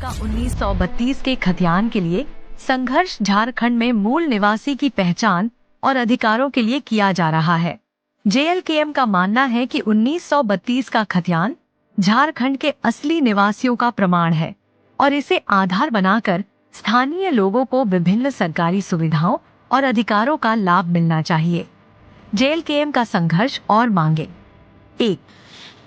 का 1932 के खतियान के लिए संघर्ष झारखंड में मूल निवासी की पहचान और अधिकारों के लिए किया जा रहा है। जेएलकेएम का मानना है कि 1932 का खतियान झारखंड के असली निवासियों का प्रमाण है और इसे आधार बनाकर स्थानीय लोगों को विभिन्न सरकारी सुविधाओं और अधिकारों का लाभ मिलना चाहिए। जेएलकेएम का संघर्ष और मांगे। 1.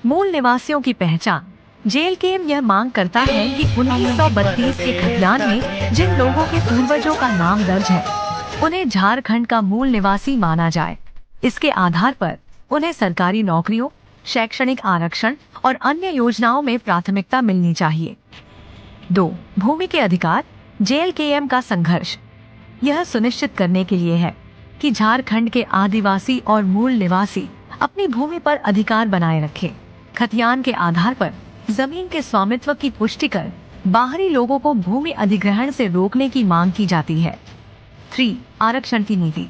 मूल निवासियों की पहचान। जेएलकेएम यह मांग करता है कि 1932 के खतियान में जिन लोगों के पूर्वजों का नाम दर्ज है उन्हें झारखंड का मूल निवासी माना जाए। इसके आधार पर उन्हें सरकारी नौकरियों, शैक्षणिक आरक्षण और अन्य योजनाओं में प्राथमिकता मिलनी चाहिए। 2. भूमि के अधिकार। जेएलकेएम का संघर्ष यह सुनिश्चित करने के लिए है कि झारखंड के आदिवासी और मूल निवासी अपनी भूमि पर अधिकार बनाए रखें। खतियान के आधार पर जमीन के स्वामित्व की पुष्टि कर बाहरी लोगों को भूमि अधिग्रहण से रोकने की मांग की जाती है। 3. आरक्षण की नीति।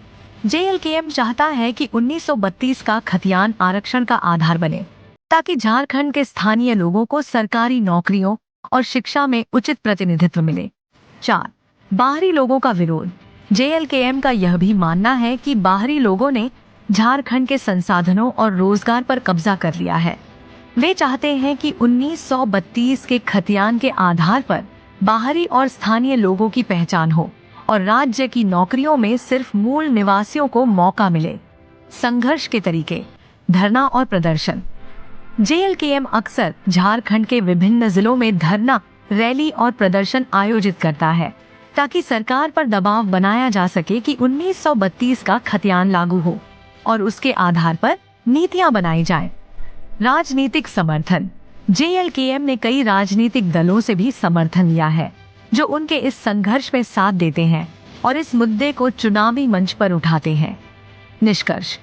जेएलकेएम चाहता है कि 1932 का खतियान आरक्षण का आधार बने ताकि झारखंड के स्थानीय लोगों को सरकारी नौकरियों और शिक्षा में उचित प्रतिनिधित्व मिले। 4. बाहरी लोगों का विरोध। जेएलकेएम का यह भी मानना है कि बाहरी लोगों ने झारखंड के संसाधनों और रोजगार पर कब्जा कर लिया है। वे चाहते हैं कि 1932 के खतियान के आधार पर बाहरी और स्थानीय लोगों की पहचान हो और राज्य की नौकरियों में सिर्फ मूल निवासियों को मौका मिले। संघर्ष के तरीके। धरना और प्रदर्शन। जेएलकेएम अक्सर झारखंड के विभिन्न जिलों में धरना, रैली और प्रदर्शन आयोजित करता है ताकि सरकार पर दबाव बनाया जा सके कि 1932 का खतियान लागू हो और उसके आधार पर नीतियां बनाई जाएं। राजनीतिक समर्थन। जेएलकेएम ने कई राजनीतिक दलों से भी समर्थन लिया है जो उनके इस संघर्ष में साथ देते हैं और इस मुद्दे को चुनावी मंच पर उठाते हैं। निष्कर्ष।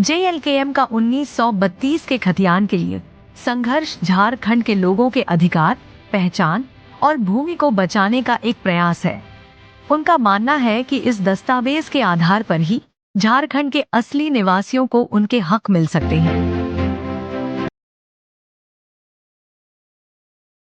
जेएलकेएम का 1932 के खतियान के लिए संघर्ष झारखंड के लोगों के अधिकार, पहचान और भूमि को बचाने का एक प्रयास है। उनका मानना है कि इस दस्तावेज के आधार पर ही झारखंड के असली निवासियों को उनके हक मिल सकते हैं।